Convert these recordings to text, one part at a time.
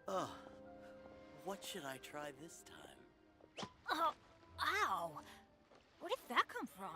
Oh, what should I try this time? Oh, ow! Where did that come from?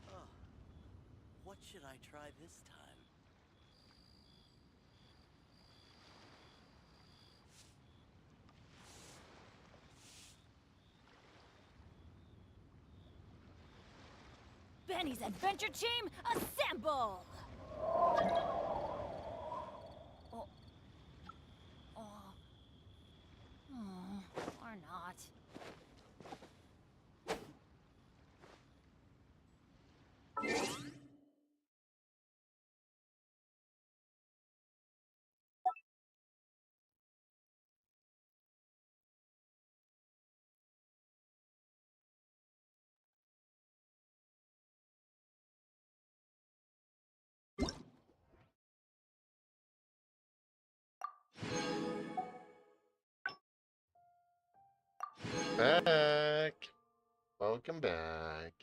Oh, what should I try this time? Benny's Adventure Team, assemble! Oh. Oh. Or not. Back. Welcome back.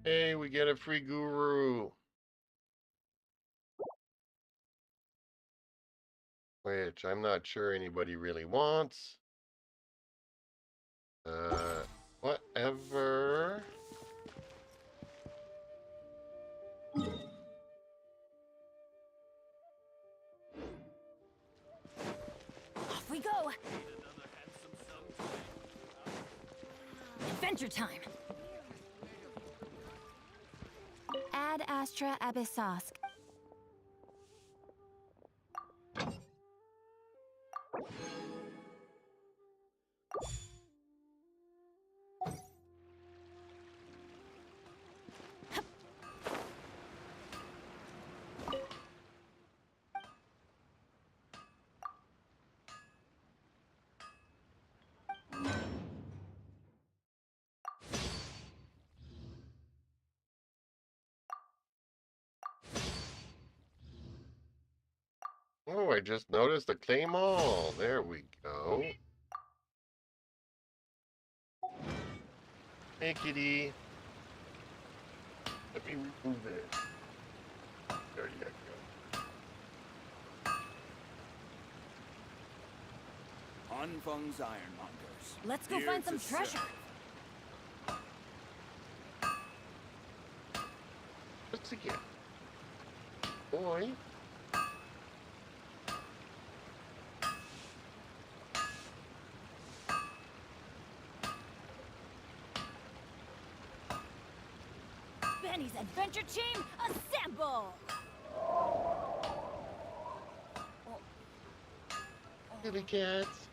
Hey, we get a free guru. Which I'm not sure anybody really wants. Whatever. Off we go! Adventure time! Ad Astra Abyssosk. Oh, I just noticed a claim all. There we go. Hey, kitty. Let me remove it. There you go. Anfang's Ironmongers. Let's go Here find to some treasure! serve. What's again? Boy. Benny's Adventure Team, assemble! Silly cats.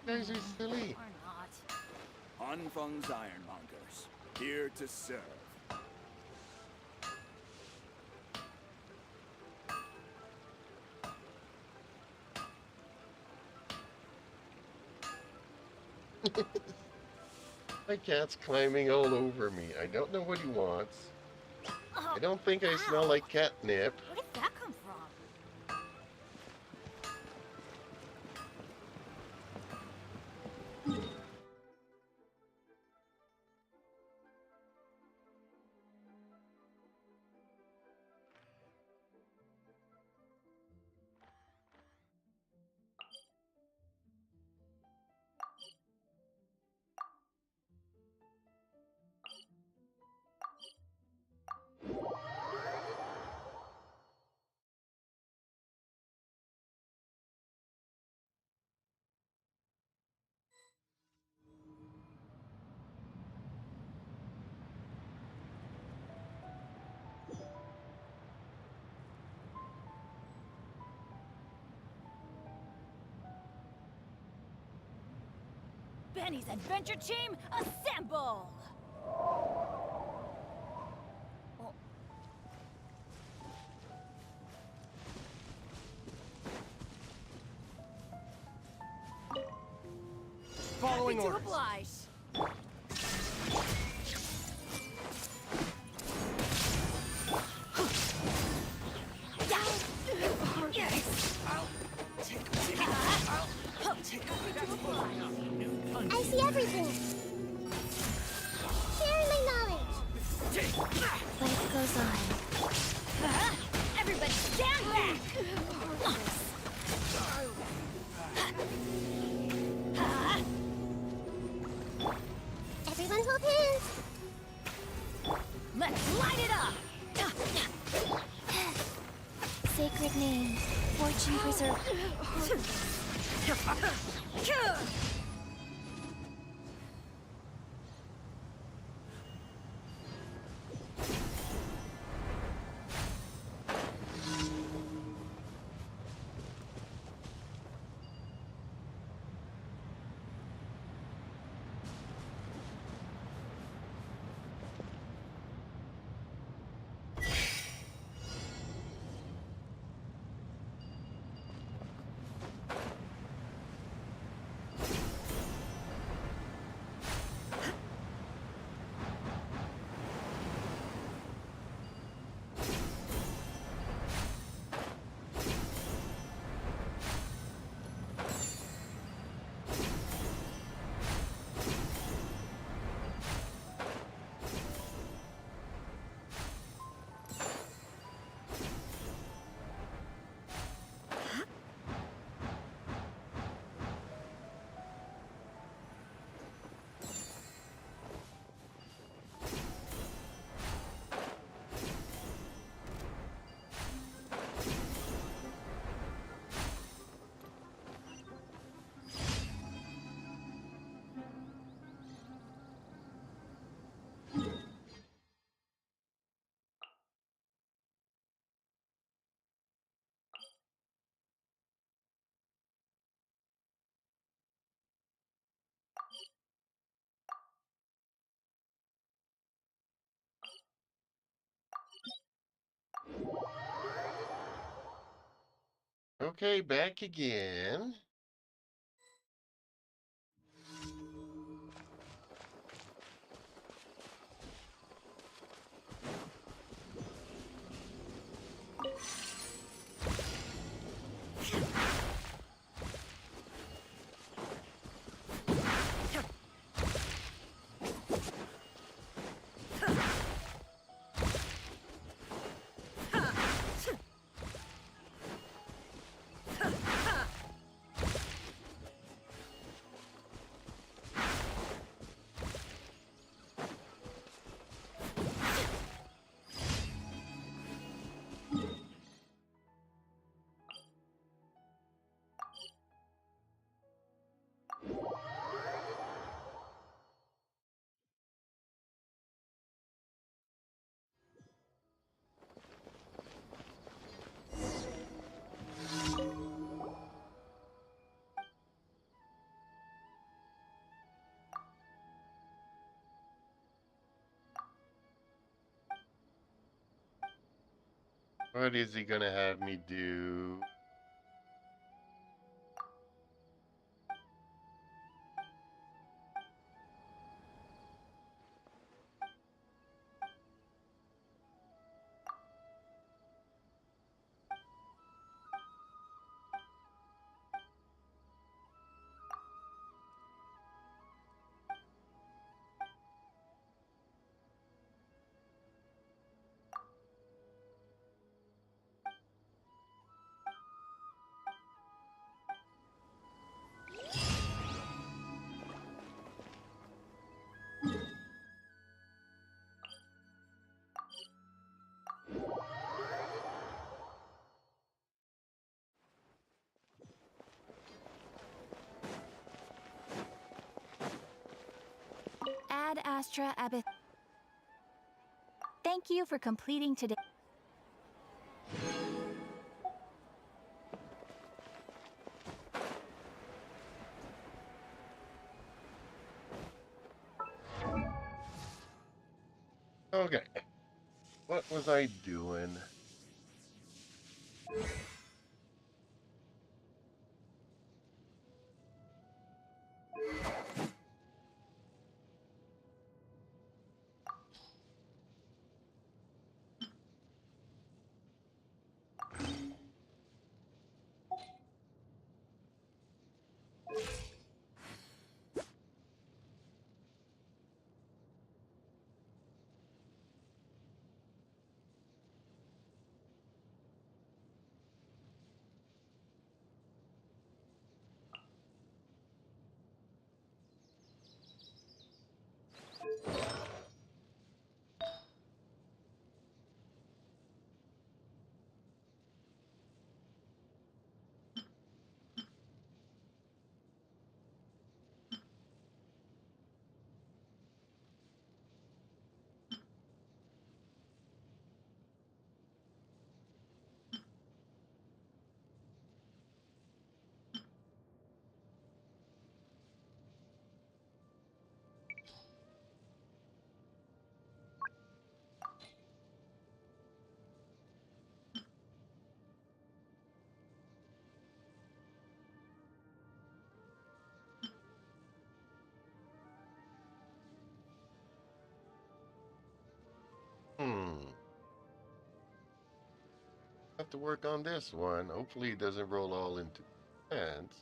You guys are silly. Or not. Anfang's Ironmongers. Here to serve. My cat's climbing all over me. I don't know what he wants. I Oh, don't think I smell ow. like catnip. Where did that come from? Benny's adventure team, assemble! Oh, Following happy to orders. oblige. I see everything. Sharing my knowledge. Life goes on. Everybody stand back! Everyone hold hands. Let's light it up! Sacred name. Fortune preserver. Okay, back again. What is he gonna have me do? Ad Astra Abyss. Thank you for completing today. Okay. What was I doing? Have to work on this one. Hopefully it doesn't roll all into hands.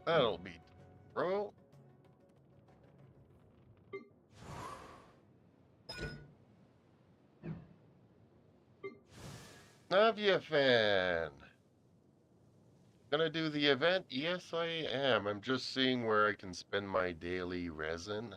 That'll be bro. Navia fan. Gonna do the event? Yes, I am. I'm just seeing where I can spend my daily resin.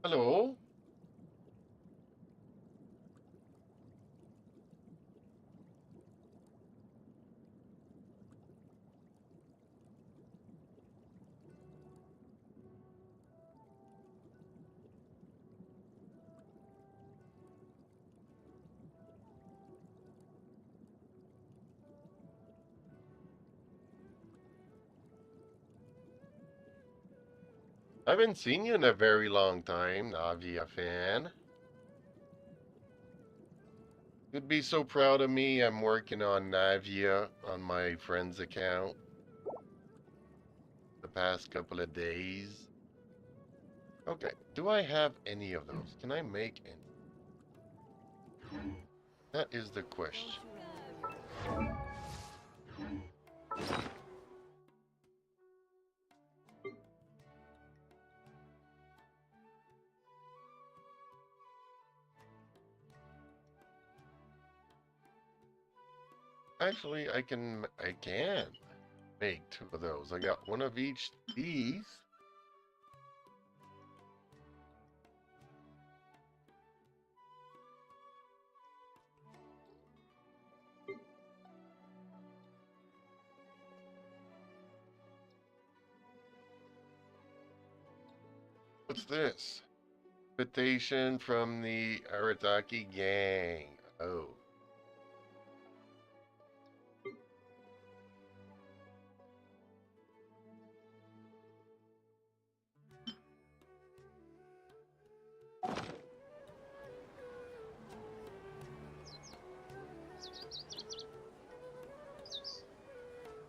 Hello? I haven't seen you in a very long time, Navia fan. You'd be so proud of me. I'm working on Navia on my friend's account the past couple of days. Okay, do I have any of those? Can I make any? That is the question. Actually, I can make two of those. I got one of each these. What's this? Invitation from the Arataki gang. Oh.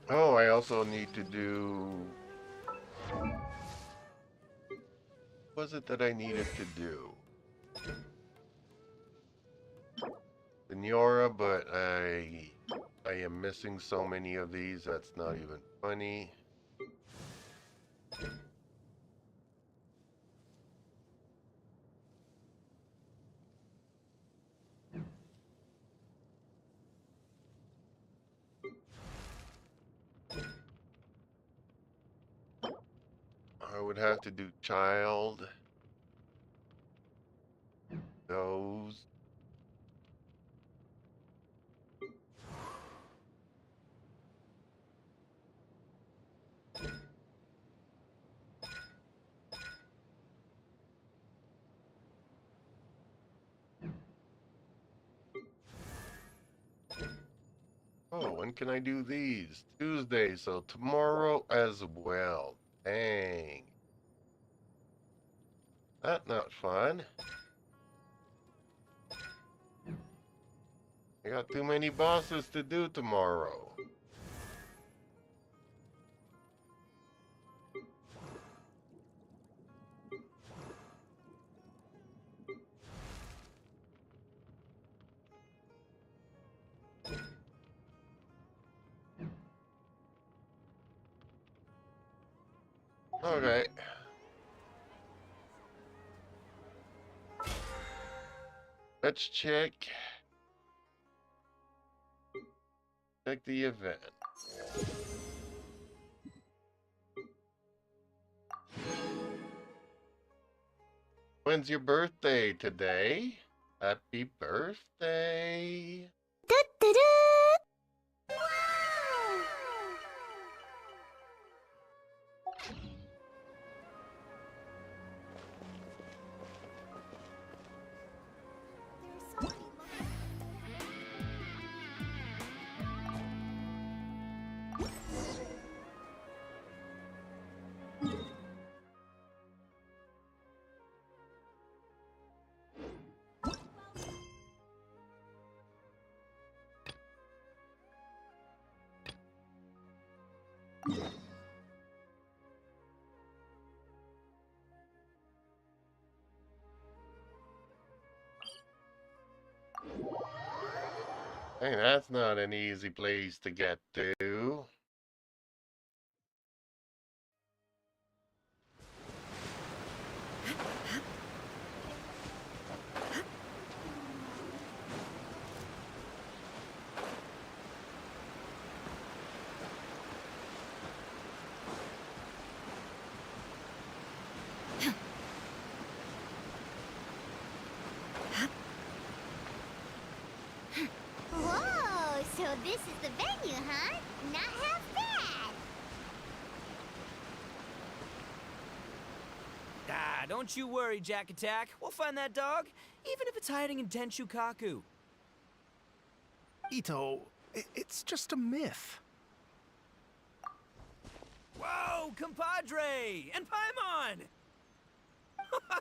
Oh, I also need to do... What was it that I needed to do? Senora, but I am missing so many of these, that's not even funny. I would have to do child. Those. Oh, when can I do these? Tuesday, so tomorrow as well. Dang. That's not fun. I got too many bosses to do tomorrow. Okay. Let's check the event. When's your birthday today? Happy birthday. Da-da-da! Hey, that's not an easy place to get to. Whoa, so this is the venue, huh? Not half bad. Ah, don't you worry, Jack Attack. We'll find that dog, even if it's hiding in Tenshukaku. Ito, it's just a myth. Whoa, compadre! And Paimon!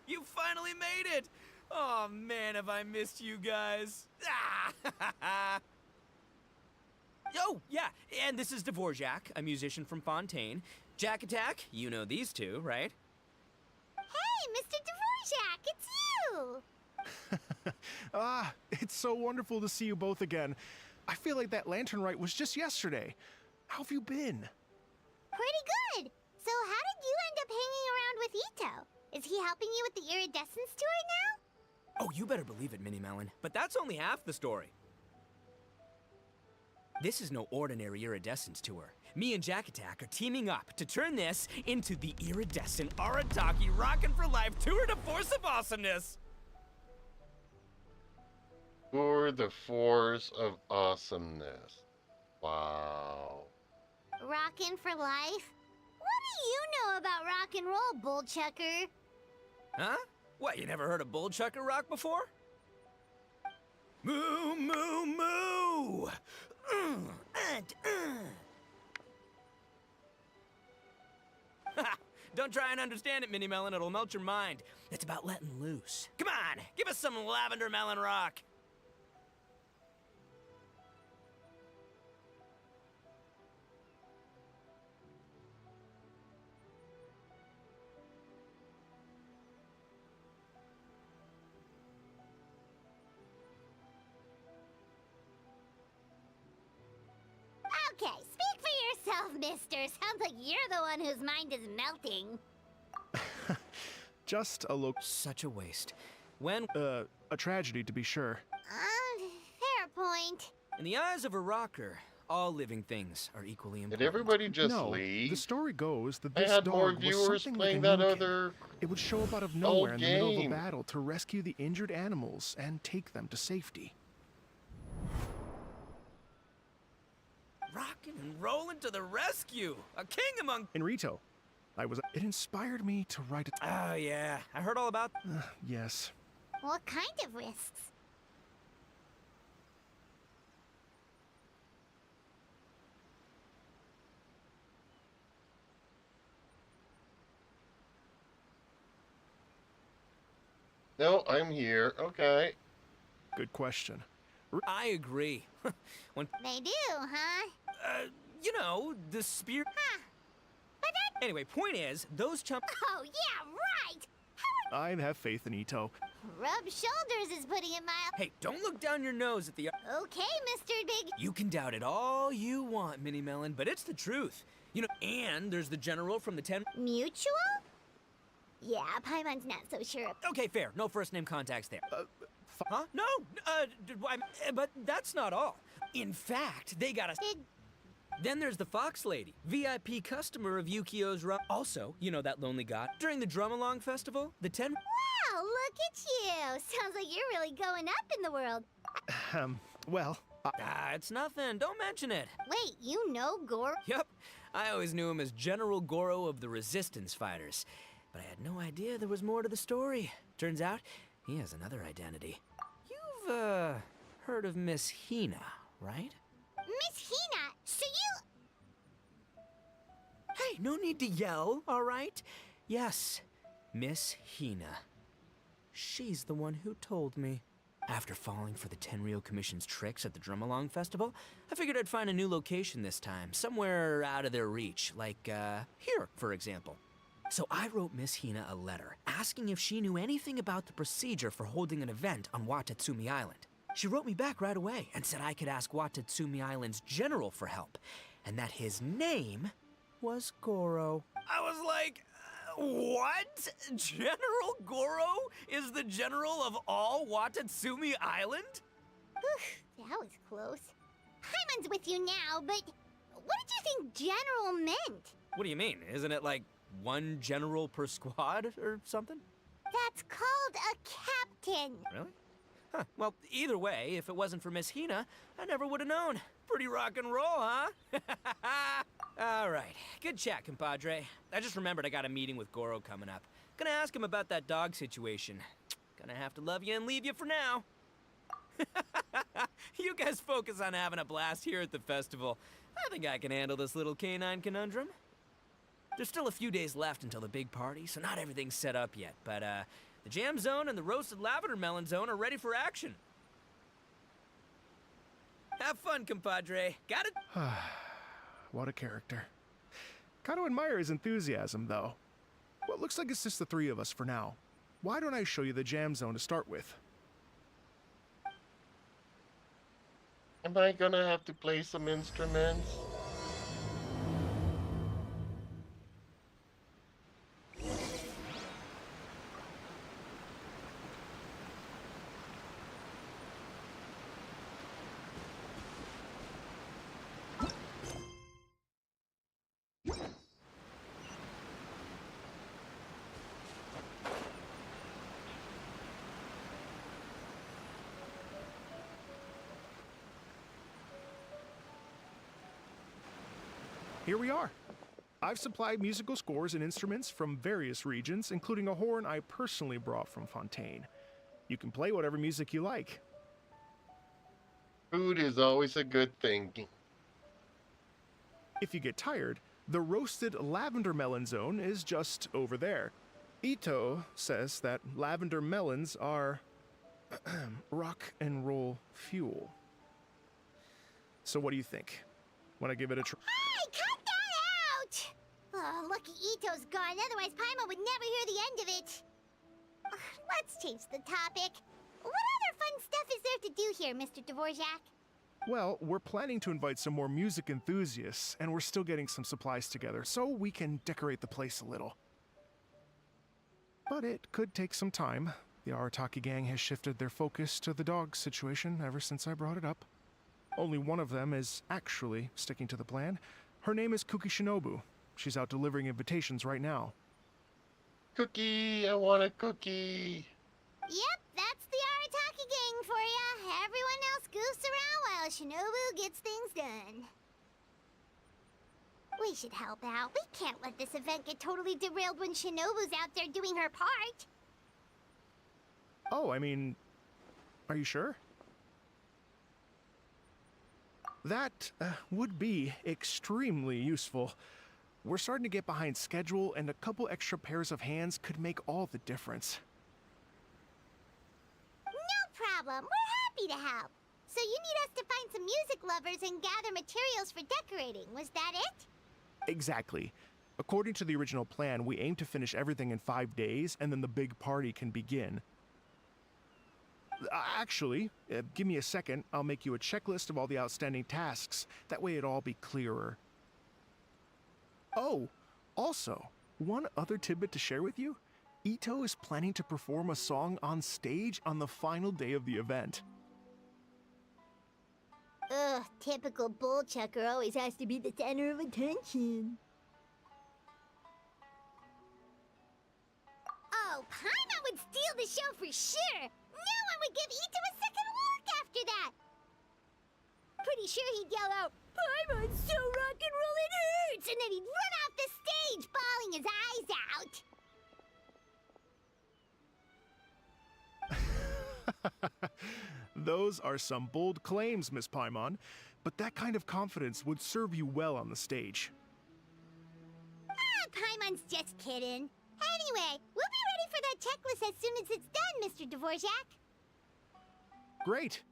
You finally made it! Oh man, have I missed you guys. Ah! Oh, yeah, and this is Dvorak, a musician from Fontaine. Jack Attack, you know these two, right? Hey, Mr. Dvorak, it's you! Ah, it's so wonderful to see you both again. I feel like that lantern rite was just yesterday. How have you been? Pretty good. So how did you end up hanging around with Ito? Is he helping you with the iridescence tour now? Oh, you better believe it, Minnie Melon. But that's only half the story. This is no ordinary iridescence tour. Me and Jack Attack are teaming up to turn this into the Iridescent Arataki Rockin' for Life Tour de Force of Awesomeness! For the force of awesomeness. Wow. Rockin' for life? What do you know about rock and roll, bull chucker? Huh? What, you never heard of bull chucker rock before? Moo, moo, moo! Don't try and understand it, Mini Melon. It'll melt your mind. It's about letting loose. Come on, give us some lavender melon rock. Okay, speak for yourself, mister. Sounds like you're the one whose mind is melting. Just a Such a waste. When, a tragedy to be sure. Fair point. in the eyes of a rocker, all living things are equally Did important. everybody just No, leave? the story goes that I this had dog more was viewers something playing like a that new kid. other It would show up out of nowhere in the middle of a game. battle to rescue the injured animals and take them to safety. Rockin' and rollin' to the rescue! A king among... In Rito, it inspired me to write it. Oh, yeah. I heard all about... Yes. What kind of risks? No, I'm here. Okay. Good question. I agree. When, They do, huh? you know, the spear... Anyway, point is, those chump... Oh, yeah, right! I have faith in Ito. Rub shoulders is putting it mild. Hey, don't look down your nose at the... Okay, Mr. Big. You can doubt it all you want, Mini Melon, but it's the truth. You know, and there's the general from the 10... Mutual? Yeah, Paimon's not so sure. Okay, fair. No first name contacts there. Huh? No, but that's not all. In fact, they got us... Then there's the Fox Lady, VIP customer of Yukio's run. Also, you know that lonely god. During the Drum-Along Festival, the 10... Wow, look at you! Sounds like you're really going up in the world. Well, it's nothing. Don't mention it. Wait, you know Gore? Yep, I always knew him as General Goro of the Resistance Fighters. But I had no idea there was more to the story. Turns out, he has another identity. You've, heard of Miss Hina, right? Miss Hina, so you... Hey, no need to yell, all right? Yes, Miss Hina. She's the one who told me. After falling for the Tenryo Commission's tricks at the Drum-Along Festival, I figured I'd find a new location this time, somewhere out of their reach, like, here, for example. So I wrote Miss Hina a letter, asking if she knew anything about the procedure for holding an event on Watatsumi Island. She wrote me back right away and said I could ask Watatsumi Island's general for help, and that his name was Goro. I was like, what? General Goro is the general of all Watatsumi Island? Whew, that was close. Paimon's with you now, but what did you think general meant? What do you mean? Isn't it like one general per squad or something? That's called a captain. Really? Huh. Well, either way, if it wasn't for Miss Hina, I never would have known. Pretty rock and roll, huh? All right. Good chat, compadre. I just remembered I got a meeting with Goro coming up. Gonna ask him about that dog situation. Gonna have to love you and leave you for now. You guys focus on having a blast here at the festival. I think I can handle this little canine conundrum. There's still a few days left until the big party, so not everything's set up yet, but, the Jam Zone and the Roasted Lavender Melon Zone are ready for action. Have fun, compadre. Got it? what a character. Gotta admire his enthusiasm, though. Well, it looks like it's just the three of us for now. Why don't I show you the Jam Zone to start with? Am I gonna have to play some instruments? Here we are. I've supplied musical scores and instruments from various regions, including a horn I personally brought from Fontaine. You can play whatever music you like. Food is always a good thing. If you get tired, the roasted lavender melon zone is just over there. Ito says that lavender melons are rock and roll fuel. So what do you think? Want to give it a try? Hey, cut that out! Oh, lucky Ito's gone, otherwise Paimon would never hear the end of it. Ugh, let's change the topic. What other fun stuff is there to do here, Mr. Dvorak? Well, we're planning to invite some more music enthusiasts, and we're still getting some supplies together, so we can decorate the place a little. But it could take some time. The Arataki gang has shifted their focus to the dog situation ever since I brought it up. Only one of them is actually sticking to the plan. Her name is Kuki Shinobu. She's out delivering invitations right now. Cookie, I want a cookie. Yep, that's the Arataki gang for ya. Everyone else goofs around while Shinobu gets things done. We should help out. We can't let this event get totally derailed when Shinobu's out there doing her part. Oh, I mean, are you sure? That would be extremely useful. We're starting to get behind schedule, and a couple extra pairs of hands could make all the difference. No problem. We're happy to help. So you need us to find some music lovers and gather materials for decorating. Was that it? Exactly. According to the original plan, we aim to finish everything in 5 days, and then the big party can begin. Actually, give me a second. I'll make you a checklist of all the outstanding tasks. That way it'll all be clearer. Oh, also, one other tidbit to share with you. Ito is planning to perform a song on stage on the final day of the event. Ugh, typical bullchucker always has to be the center of attention. Oh, Paimon would steal the show for sure! No one would give Ito a second look after that! Pretty sure he'd yell out, "Paimon's so rock and roll it hurts!" And then he'd run off the stage, bawling his eyes out! Those are some bold claims, Miss Paimon, but that kind of confidence would serve you well on the stage. Ah, Paimon's just kidding. Anyway, we'll be ready for that checklist as soon as it's done, Mr. Dvorak. Great.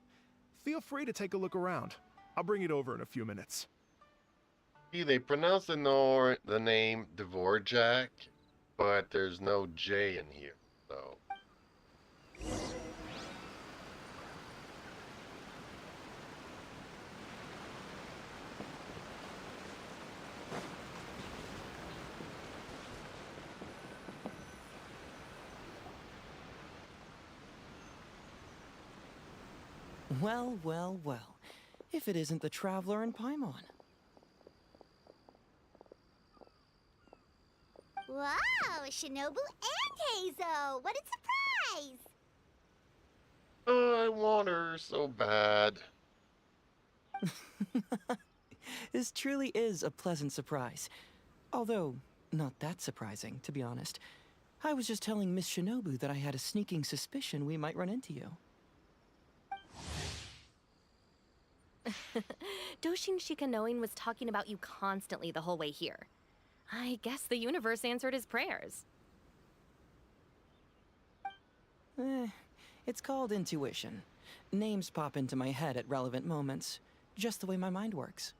Feel free to take a look around. I'll bring it over in a few minutes. See, they pronounce the name Dvorak, but there's no J in here, so. Well, well, well. If it isn't the Traveler and Paimon. Wow, Shinobu and Heizo! What a surprise! Oh, I want her so bad. This truly is a pleasant surprise. Although, not that surprising, to be honest. I was just telling Miss Shinobu that I had a sneaking suspicion we might run into you. Doshin Shikanoin was talking about you constantly the whole way here. I guess the universe answered his prayers. It's called intuition. Names pop into my head at relevant moments, just the way my mind works.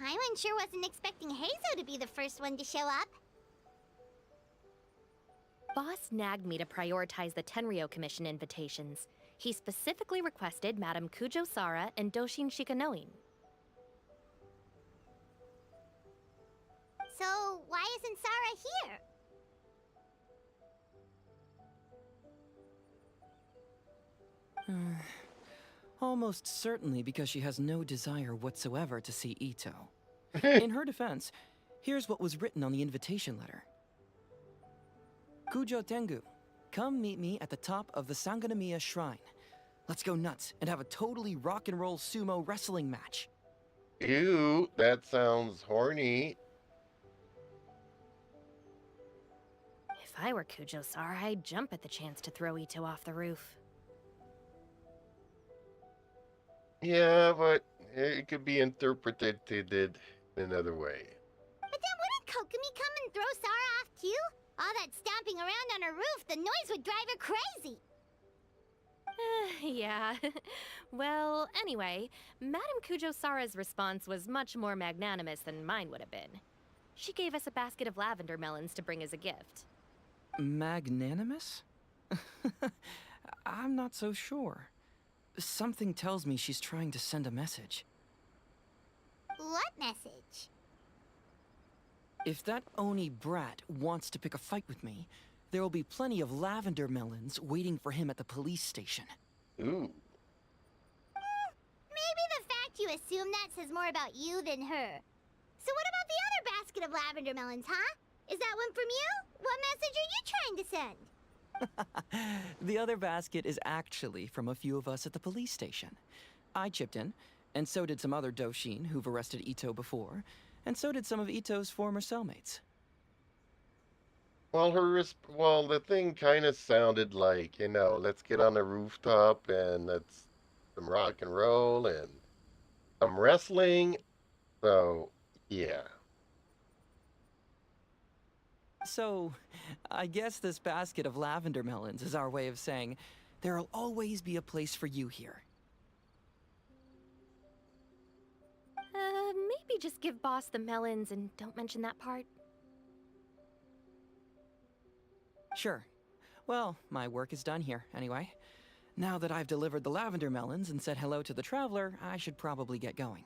Paimon sure wasn't expecting Heizo to be the first one to show up. Boss nagged me to prioritize the Tenryo Commission invitations. He specifically requested Madame Kujo Sara and Doshin Shikanoin. So, why isn't Sara here? Almost certainly because she has no desire whatsoever to see Ito. In her defense, here's what was written on the invitation letter. Kujo Tengu, come meet me at the top of the Sanganamiya Shrine. Let's go nuts and have a totally rock and roll sumo wrestling match. Ew, that sounds horny. If I were Kujo-Sara, I'd jump at the chance to throw Ito off the roof. Yeah, but it could be interpreted another way. But then wouldn't Kokomi come and throw Sarah off too? All that stomping around on her roof, the noise would drive her crazy. Yeah. Well, anyway, Madame Kujo-Sara's response was much more magnanimous than mine would have been. She gave us a basket of lavender melons to bring as a gift. Magnanimous? I'm not so sure. Something tells me she's trying to send a message. What message? If that Oni brat wants to pick a fight with me, there will be plenty of lavender melons waiting for him at the police station. Ooh. Maybe the fact you assume that says more about you than her. So what about the other basket of lavender melons, huh? Is that one from you? What message are you trying to send? The other basket is actually from a few of us at the police station. I chipped in, and so did some other Doshin who've arrested Ito before, and so did some of Ito's former cellmates. Well, the thing kind of sounded like, let's get on the rooftop and let's some rock and roll and some wrestling. So, yeah. So, I guess this basket of lavender melons is our way of saying, there'll always be a place for you here. Maybe just give Boss the melons and don't mention that part. Sure. Well, my work is done here, anyway. Now that I've delivered the lavender melons and said hello to the traveler, I should probably get going.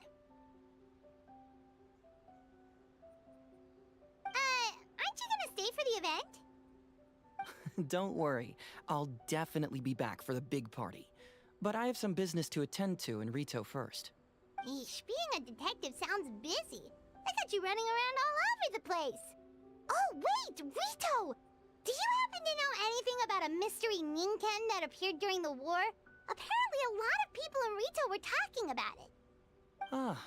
Aren't you gonna stay for the event? Don't worry, I'll definitely be back for the big party. But I have some business to attend to in Rito first. Eesh, being a detective sounds busy. I got you running around all over the place. Oh, wait, Rito! Do you happen to know anything about a mystery Ninken that appeared during the war? Apparently a lot of people in Rito were talking about it. Ah,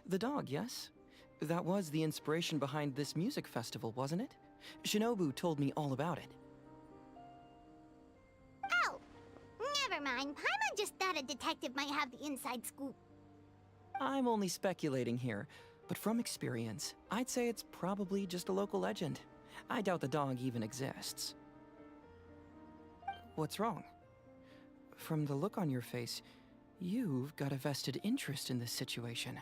the dog, yes? That was the inspiration behind this music festival, wasn't it? Shinobu told me all about it. Oh, never mind. Paimon just thought a detective might have the inside scoop. I'm only speculating here, but from experience, I'd say it's probably just a local legend. I doubt the dog even exists. What's wrong? From the look on your face, you've got a vested interest in this situation.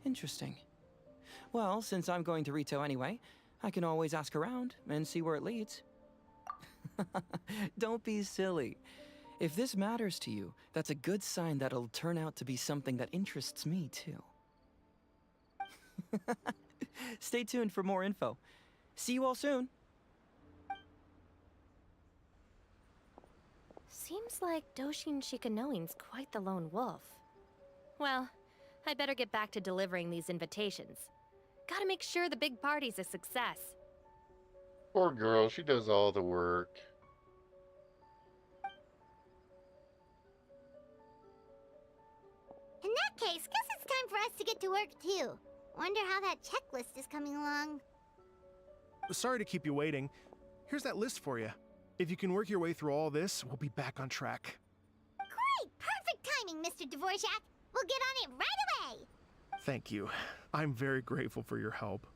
Interesting. Well, since I'm going to Rito anyway, I can always ask around and see where it leads. Don't be silly. If this matters to you, that's a good sign that it'll turn out to be something that interests me too. Stay tuned for more info. See you all soon. Seems like Doshin Shikanoin's quite the lone wolf. Well, I better get back to delivering these invitations. Gotta make sure the big party's a success. Poor girl, she does all the work. In that case, guess it's time for us to get to work too. Wonder how that checklist is coming along. Sorry to keep you waiting. Here's that list for you. If you can work your way through all this, we'll be back on track. Great! Perfect timing, Mr. Dvorak! We'll get on it right away! Thank you. I'm very grateful for your help.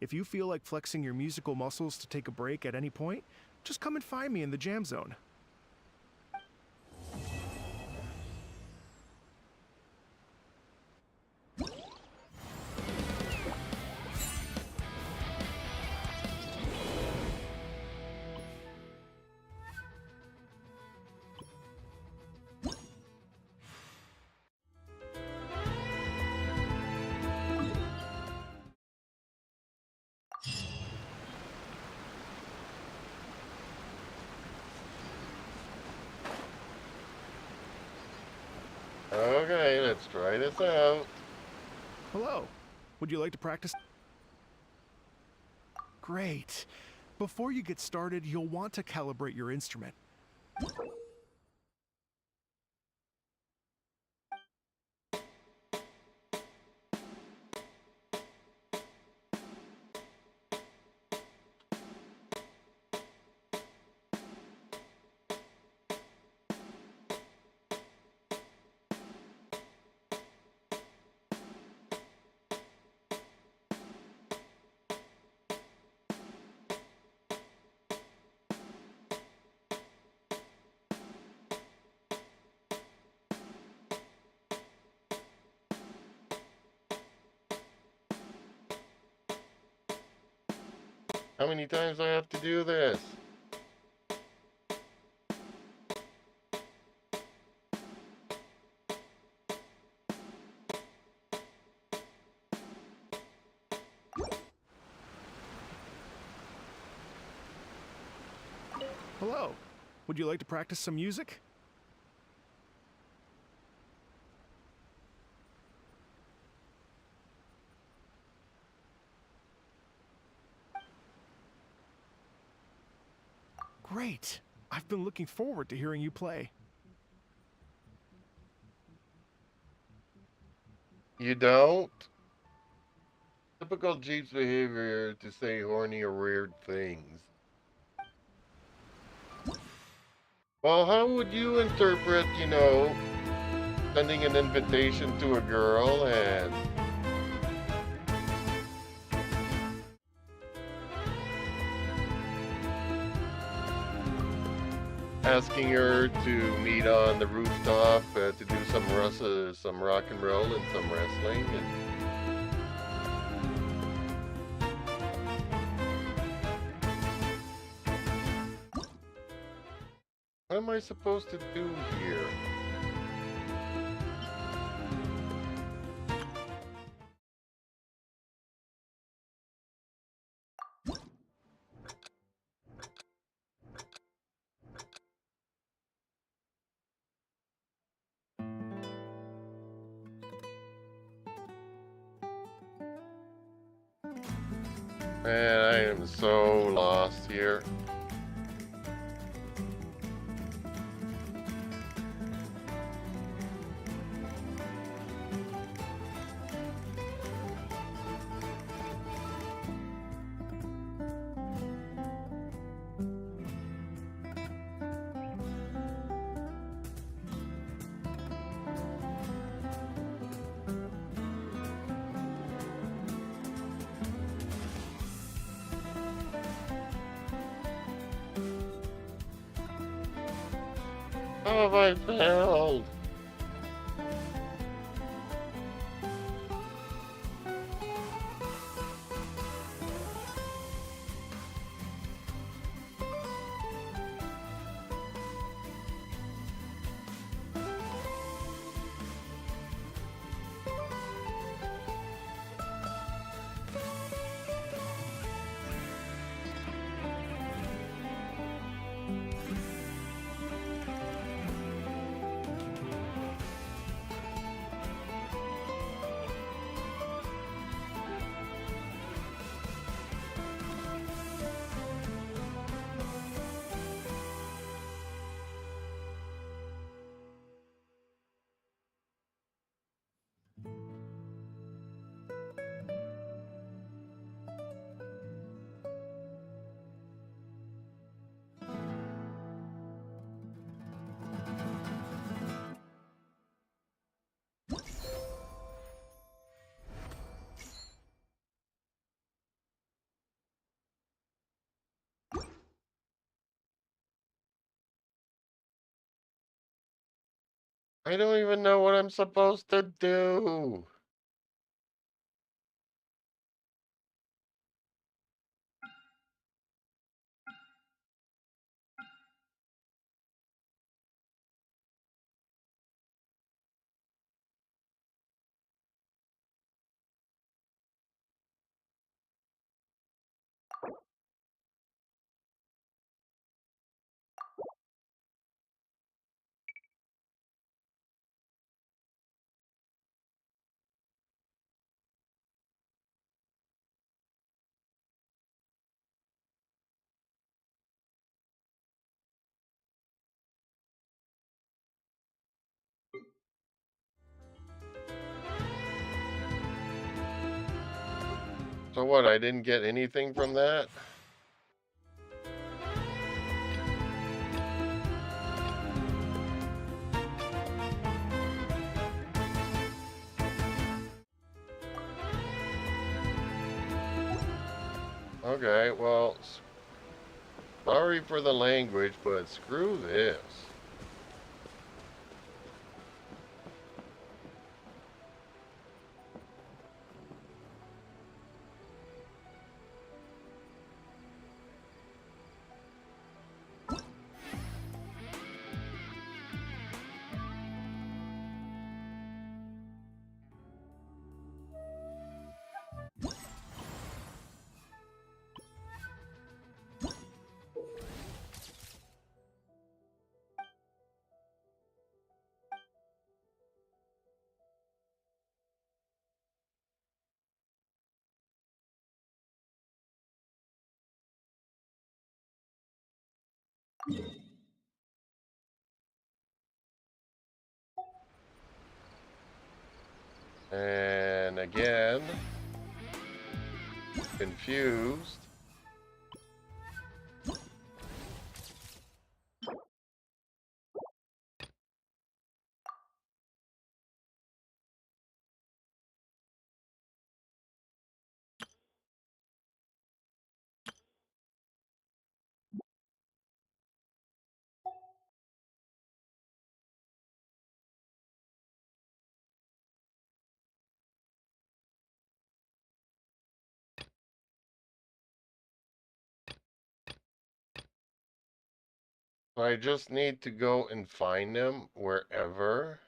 If you feel like flexing your musical muscles to take a break at any point, just come and find me in the jam zone. Okay, let's try this out. Hello. Would you like to practice? Great. Before you get started, you'll want to calibrate your instrument. How many times do I have to do this? Hello. Would you like to practice some music? Great. I've been looking forward to hearing you play. You don't? Typical Jeep's behavior to say horny or weird things. Well, how would you interpret, sending an invitation to a girl and asking her to meet on the rooftop to do some rock and roll and some wrestling? What am I supposed to do here? Man, I am so lost here. How have I failed? I don't even know what I'm supposed to do. So what, I didn't get anything from that? Okay, well, sorry for the language, but screw this. And again, confused. I just need to go and find them wherever.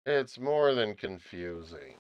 It's more than confusing.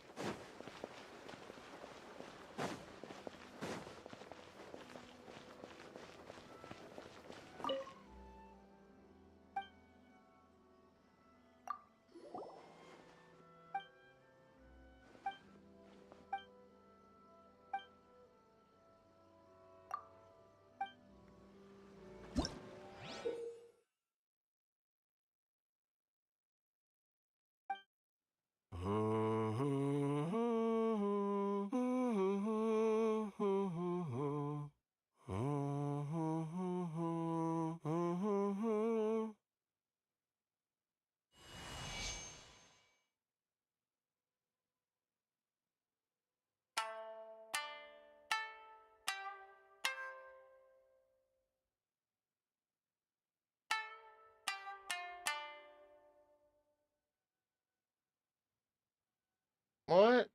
What?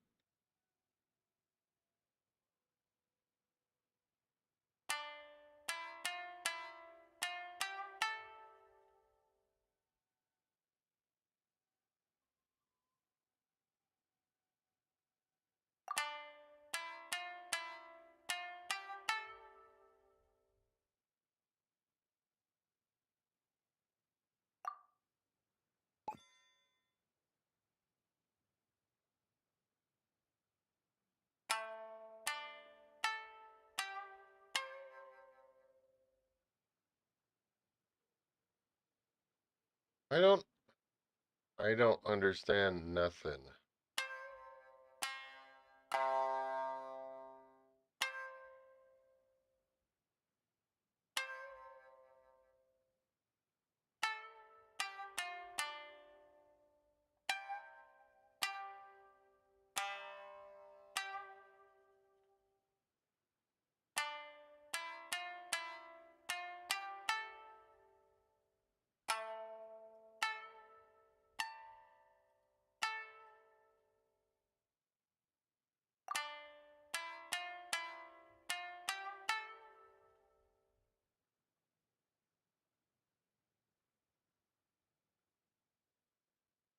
I don't I don't understand nothing.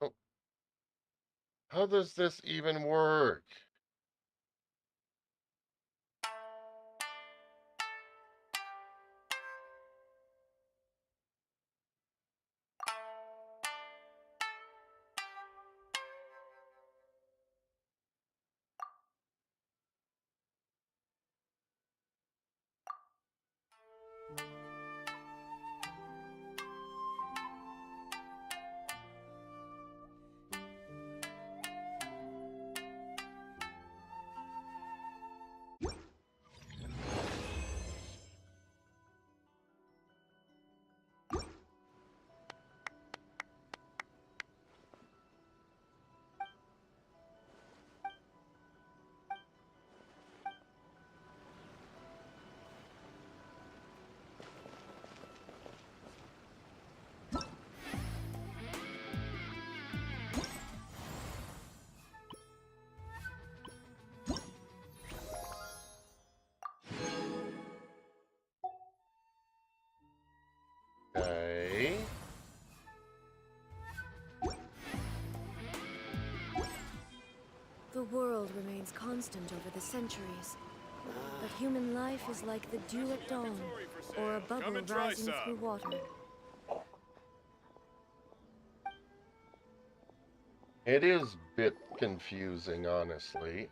Oh, how does this even work? The world remains constant over the centuries. But human life is like the dew at dawn, or a bubble rising through water. It is a bit confusing, honestly.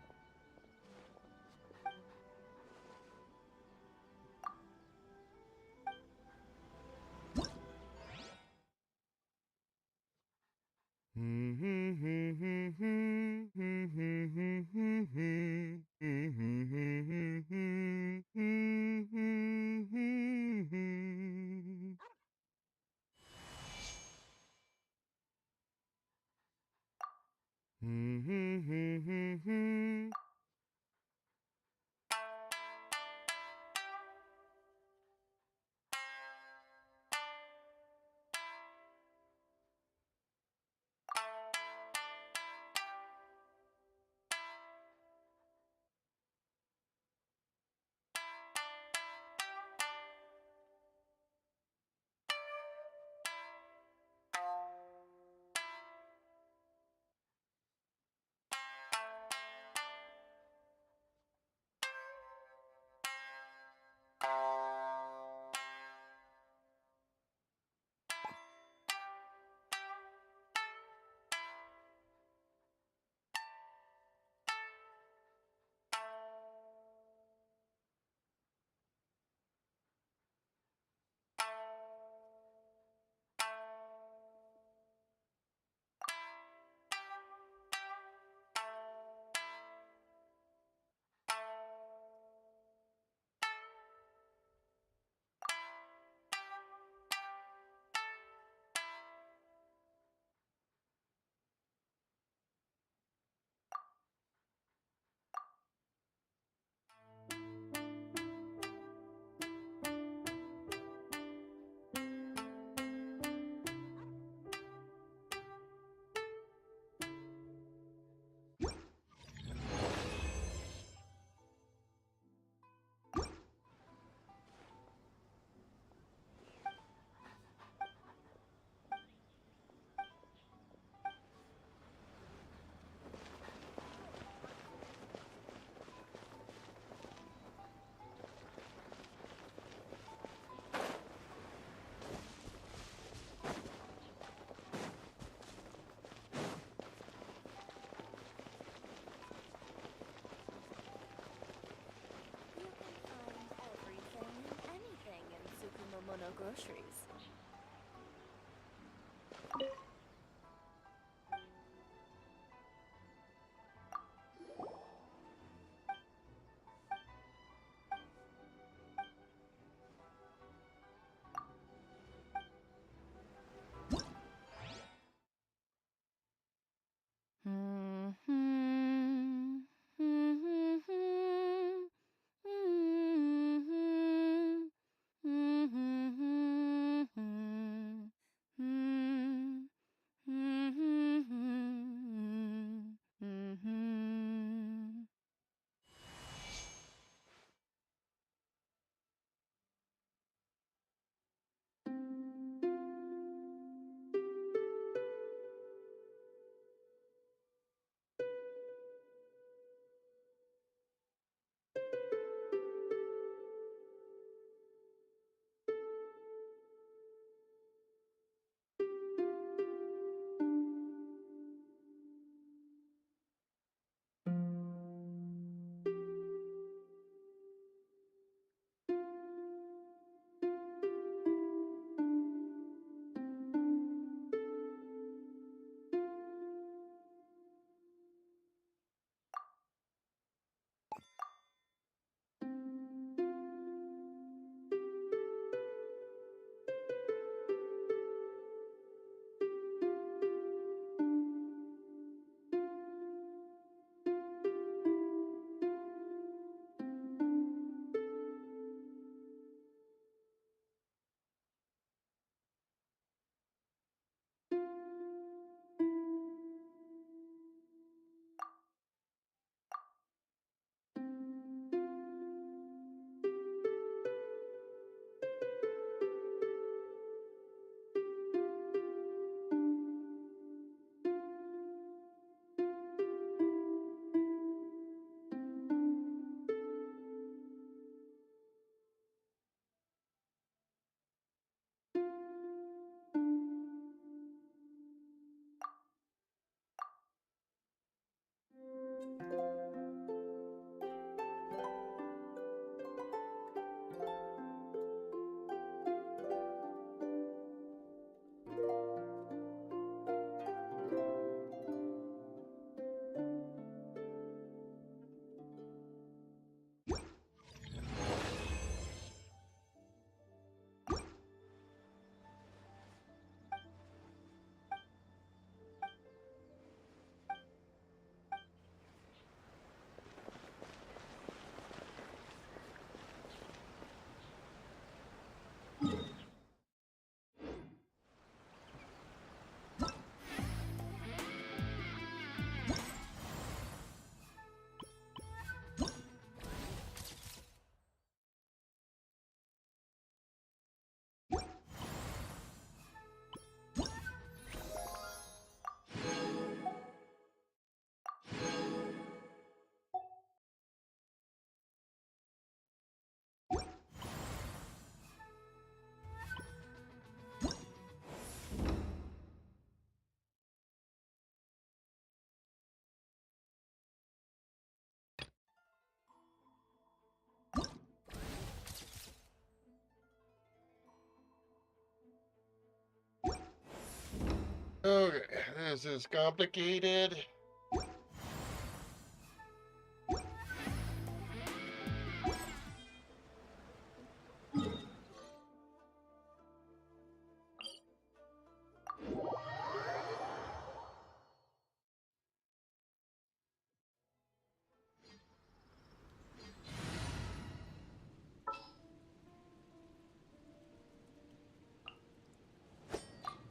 You can find everything and anything in Tsukumomono groceries. This is complicated.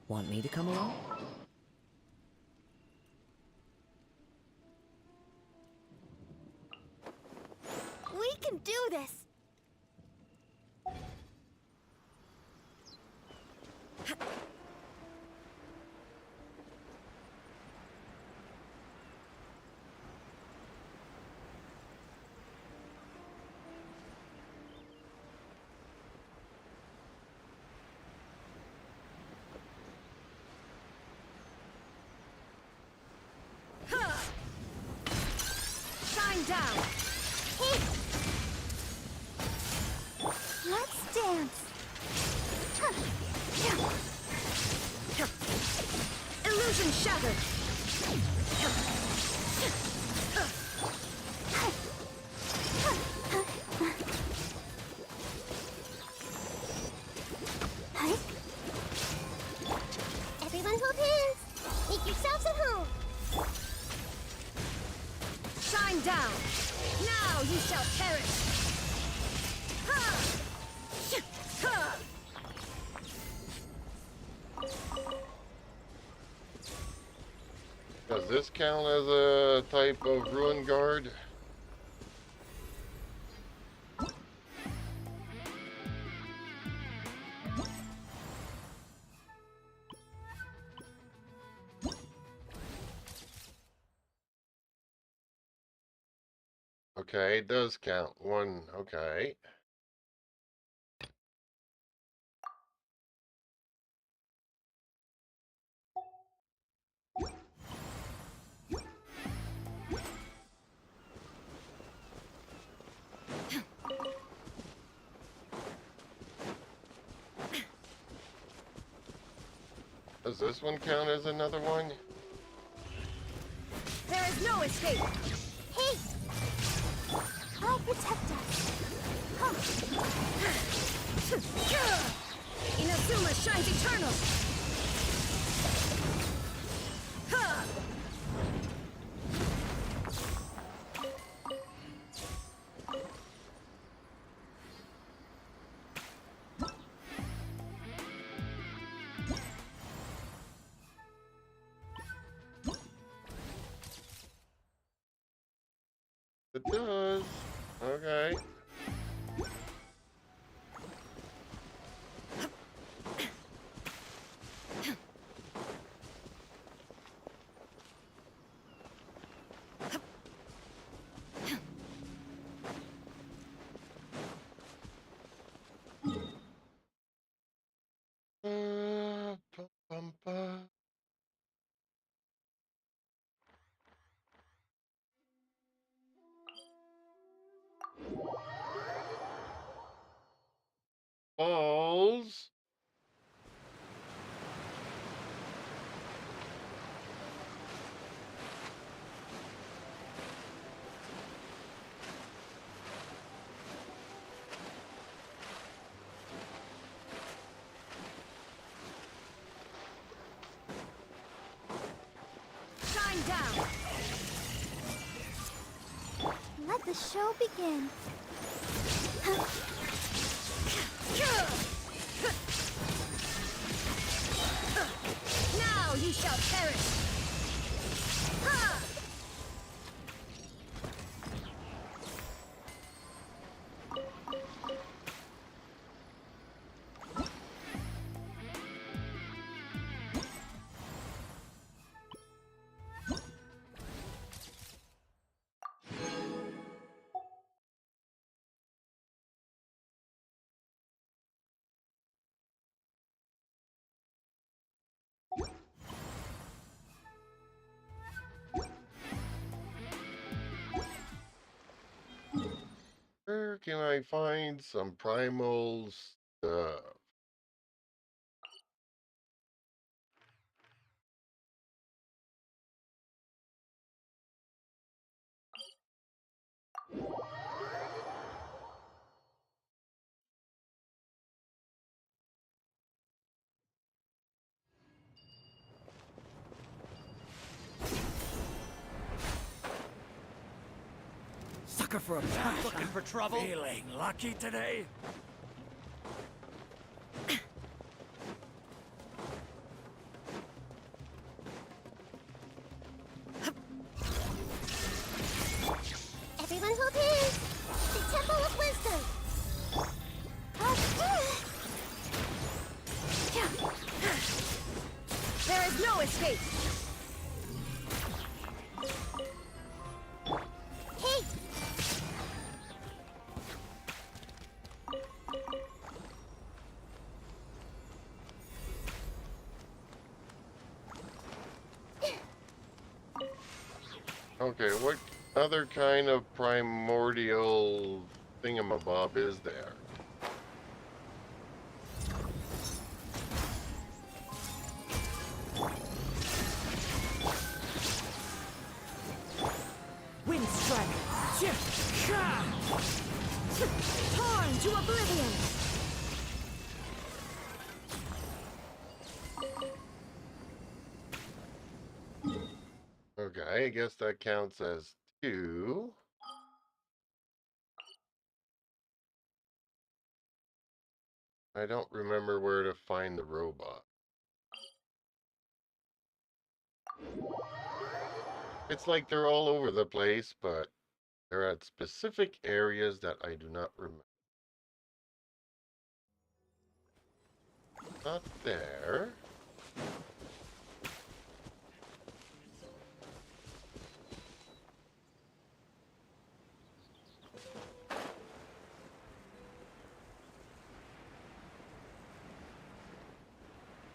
Want me to come along? We can do this! Shine down! Hey! Let's dance! Illusion shattered! Everyone hold hands! Make yourselves at home! Shine down! Now you shall perish! Ha! Ha! Does this count as a type of ruin guard? Okay, it does count. One, okay. Does this one count as another one? There is no escape! Hey! I'll protect us! Inazuma shines eternal! Ha! It does. Okay. Bum, bum. Balls. Shine down! Let the show begin. Now you shall perish! Ha! Where can I find some primal stuff? sucker for a bash. Looking for trouble? Feeling lucky today? Everyone hold hands. The Temple of Wisdom. There is no escape! Hey! Okay, what other kind of primordial thingamabob is there? Wind strike! Torn to oblivion! Okay, I guess that counts as 2. I don't remember where to find the robot. It's like they're all over the place, but they're at specific areas that I do not remember. Not there.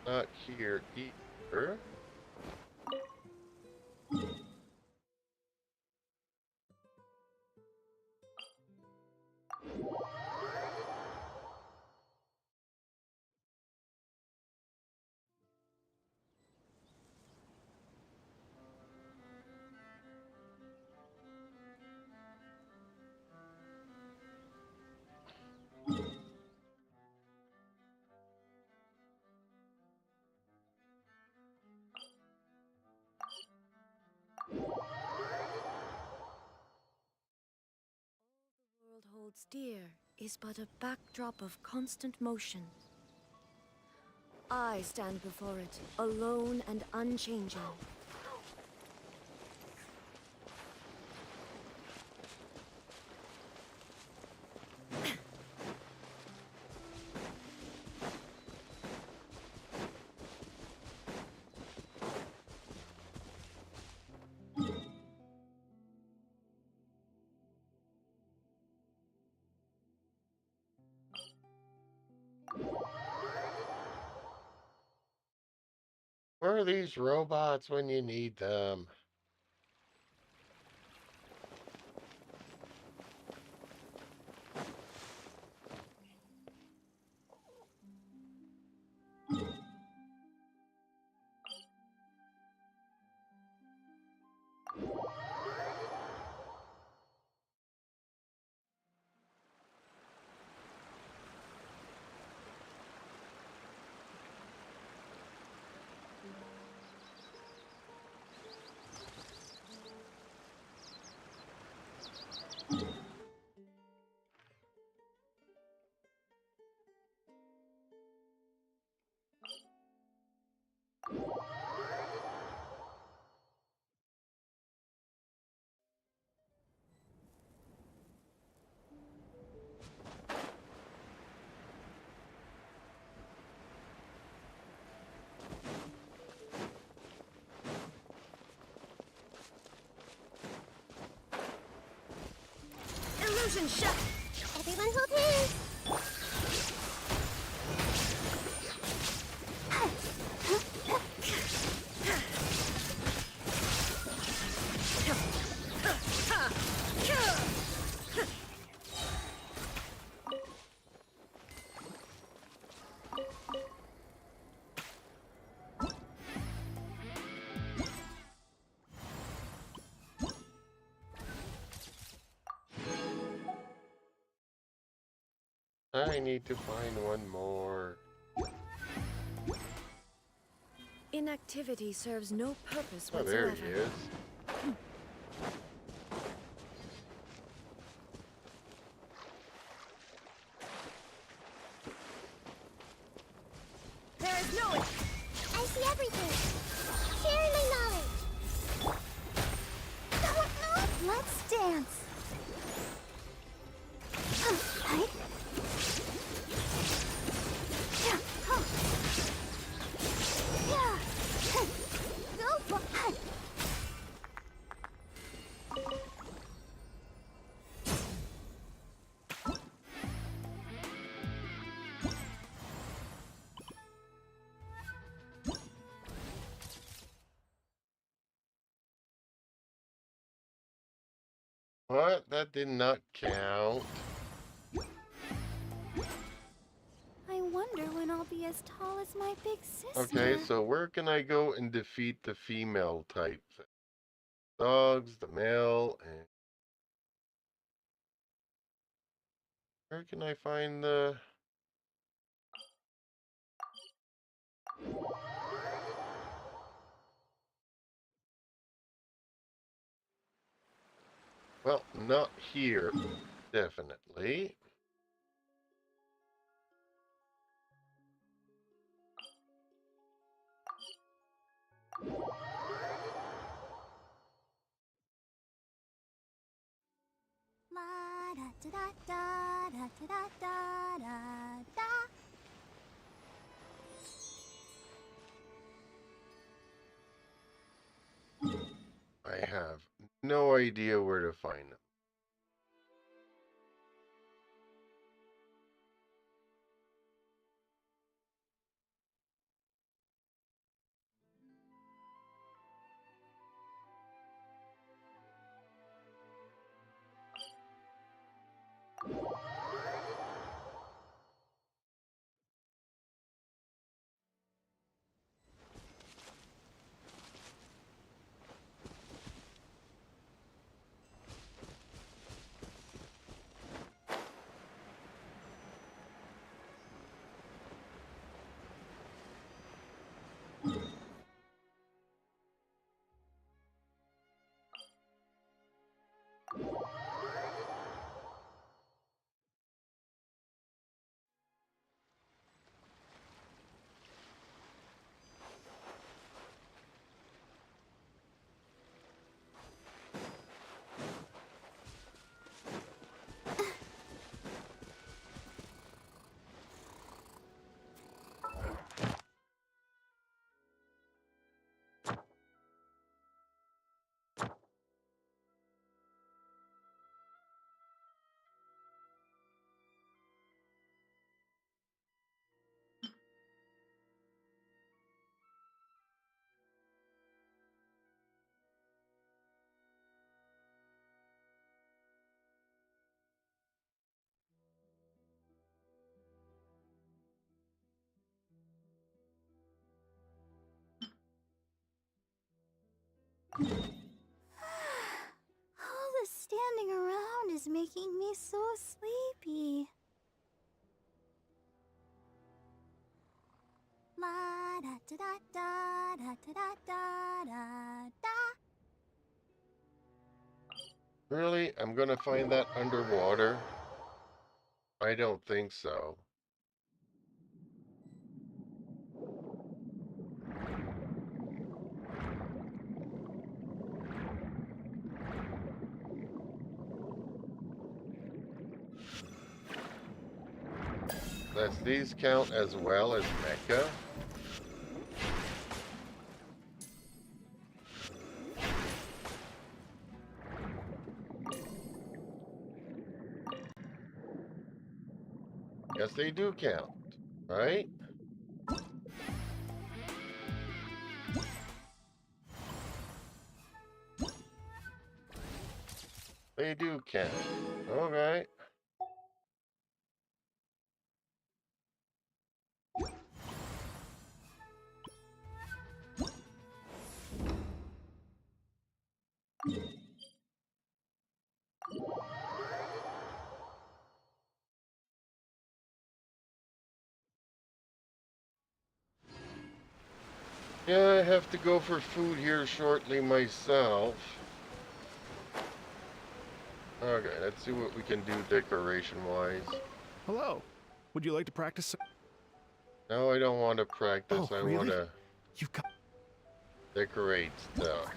Not here either. The world holds dear is but a backdrop of constant motion. I stand before it, alone and unchanging. Where are these robots when you need them? Illusion shut! Everyone hold hands. I need to find one more. Inactivity serves no purpose Oh, whatsoever. there he is. everything. Share my knowledge. Let's dance. Right? Yeah. Yeah. Go for it. What? That did not count. I wonder when I'll be as tall as my big sister. Okay, so where can I go and defeat the female type? Dogs, the male, and where can I find the... Well, not here, definitely. La da da da da da da da da. I have no idea where to find them. All the standing around is making me so sleepy. La da da da da da da da da da. Really? I'm gonna find that underwater? I don't think so. Does these count as well as Mecca? Yes, they do count, right? They do count. Okay. Yeah, I have to go for food here shortly myself. Okay, let's see what we can do decoration-wise. Hello. Would you like to practice? No, I don't want to practice. Oh, I really? want to You've got. Decorate stuff.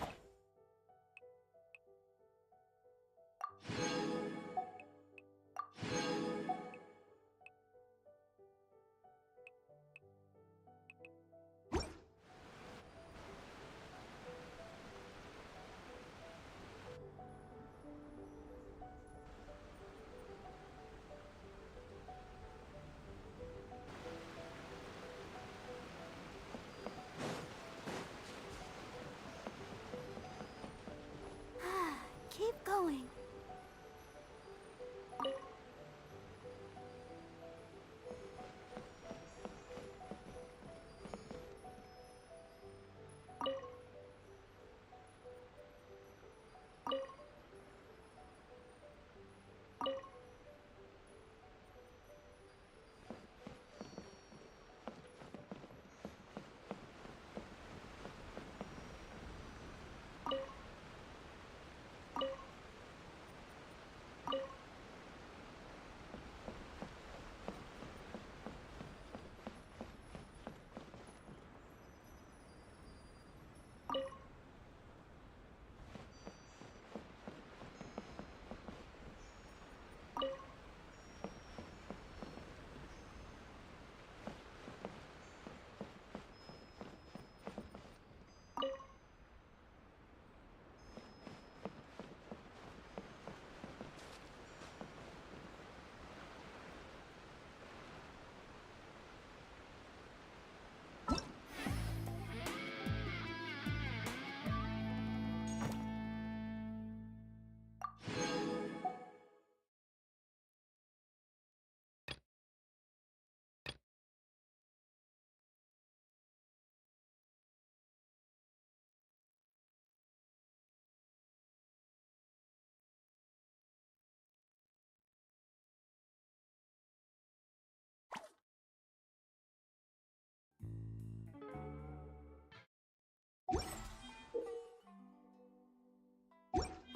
Keep going.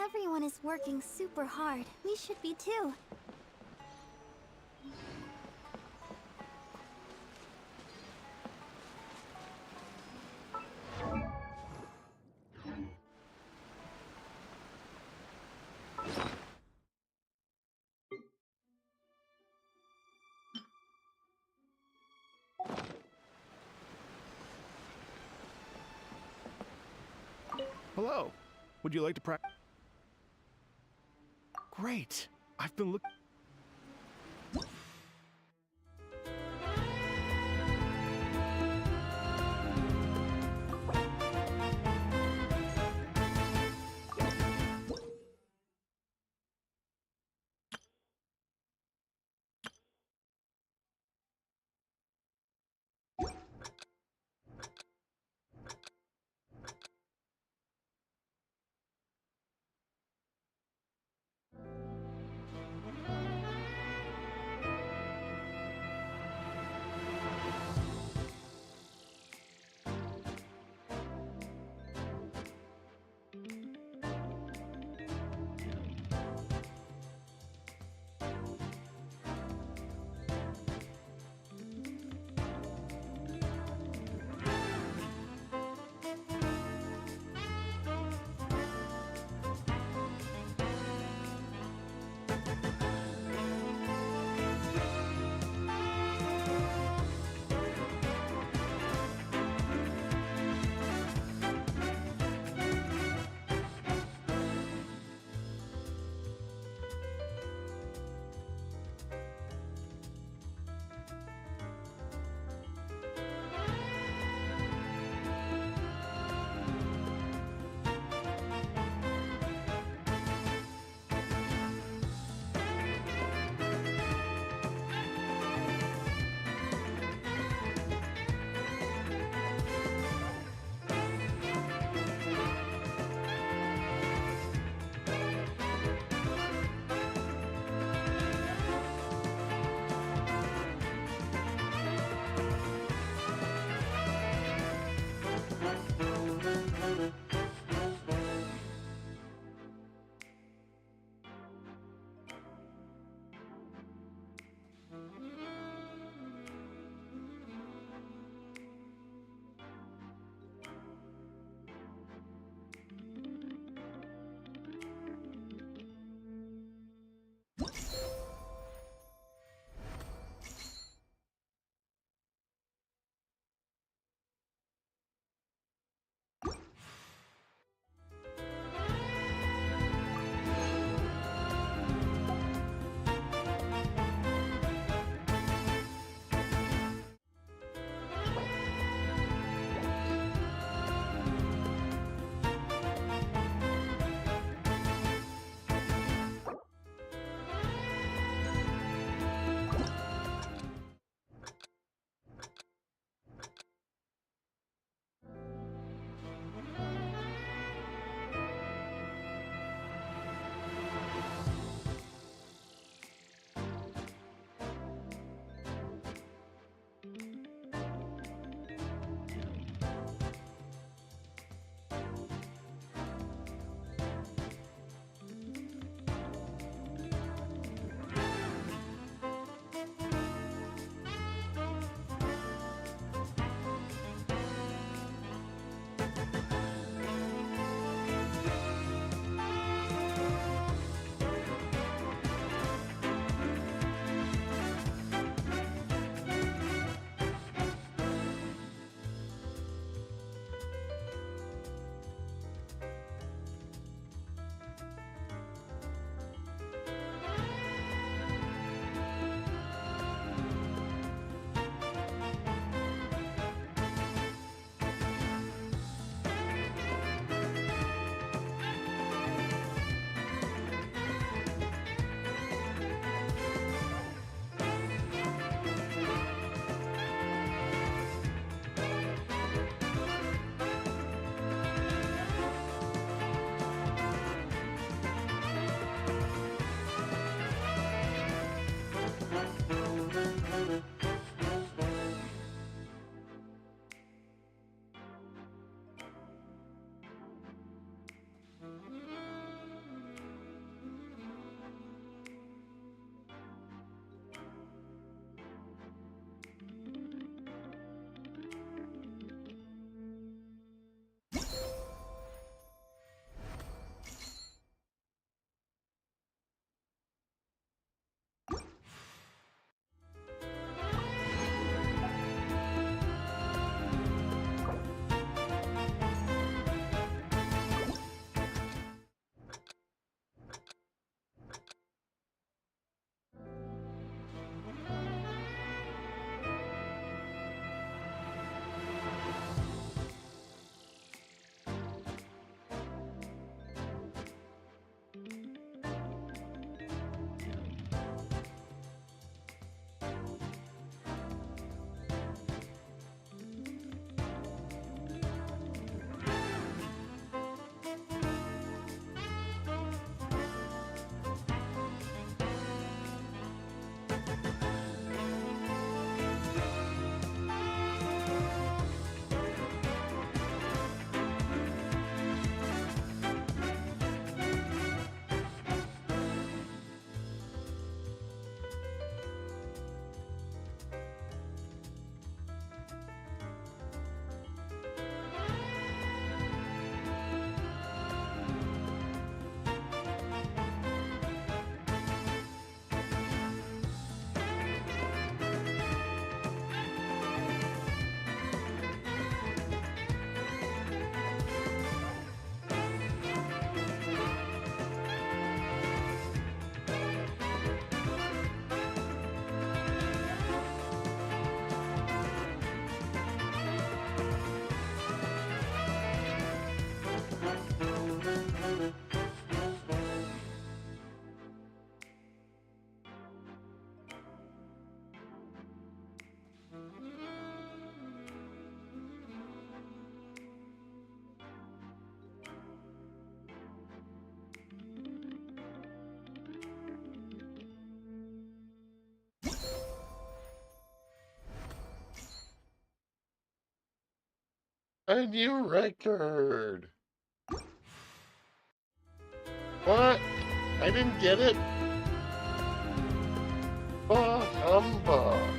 Everyone is working super hard. We should be too. Hello. Would you like to practice? Great. I've been looking. A new record. What? I didn't get it? Bah humbug.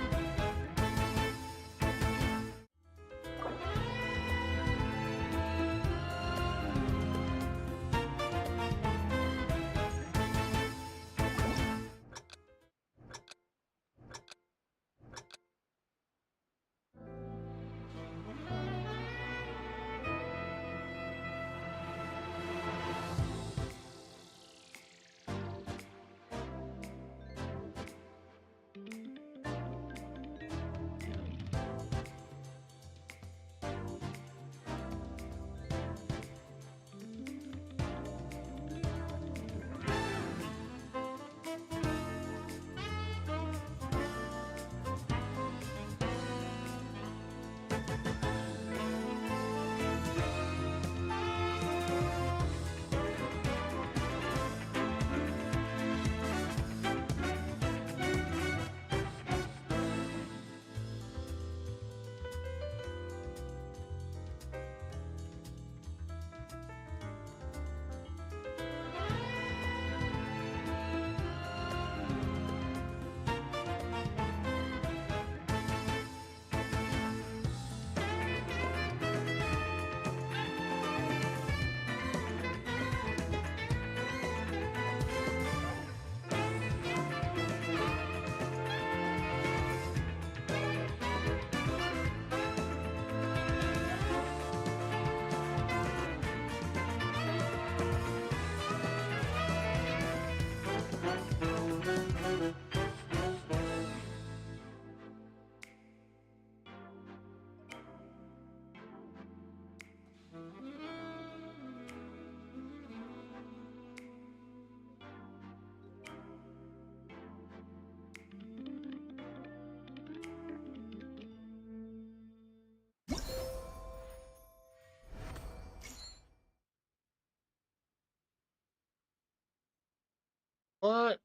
What?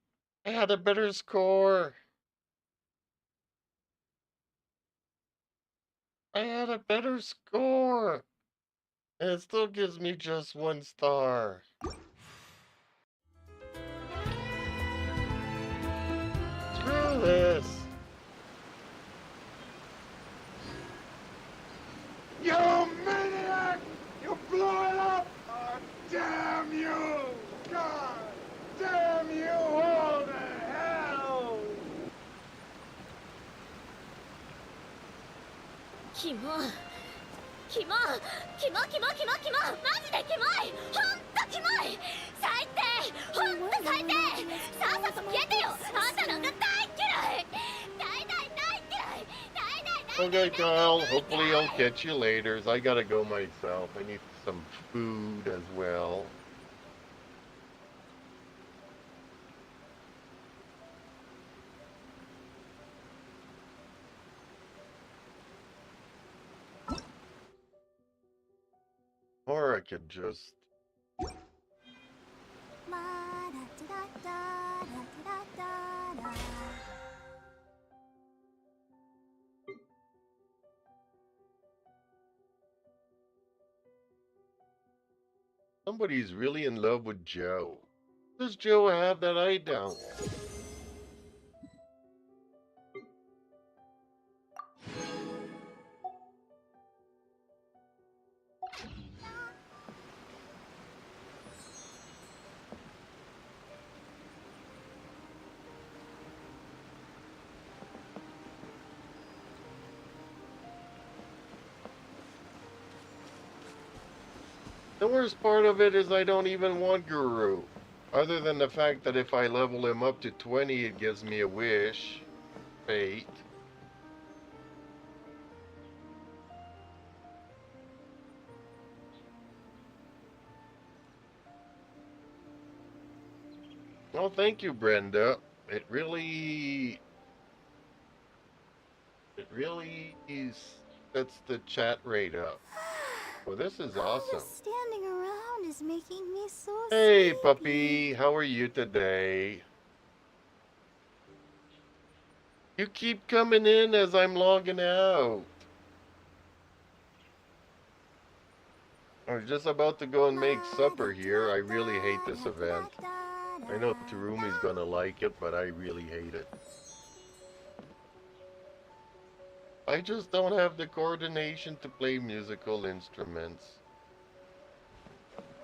I had a better score. I had a better score. And it still gives me just 1 star. Screw this. You maniac! You blew it up! Oh, damn you! God damn you all to hell! キモキモキモキモキモキモマジでキモいほんとキモい最低ほんと最低さっさと消えてよあんたなんか大嫌い大大大嫌い大大大 Okay, Kyle. Hopefully I'll catch you later. I gotta go myself. I need some food as well. Or I could just... Somebody's really in love with Joe. Does Joe have that I don't? The worst part of it is I don't even want Guru. Other than the fact that if I level him up to 20, it gives me a wish. Fate. Oh, thank you, Brenda. It really sets the chat rate up. Well, this is awesome. Standing around is making me so Hey, sleepy. puppy, how are you today? You keep coming in as I'm logging out. I was just about to go and make supper here. I really hate this event. I know Terumi's gonna like it, but I really hate it. I just don't have the coordination to play musical instruments.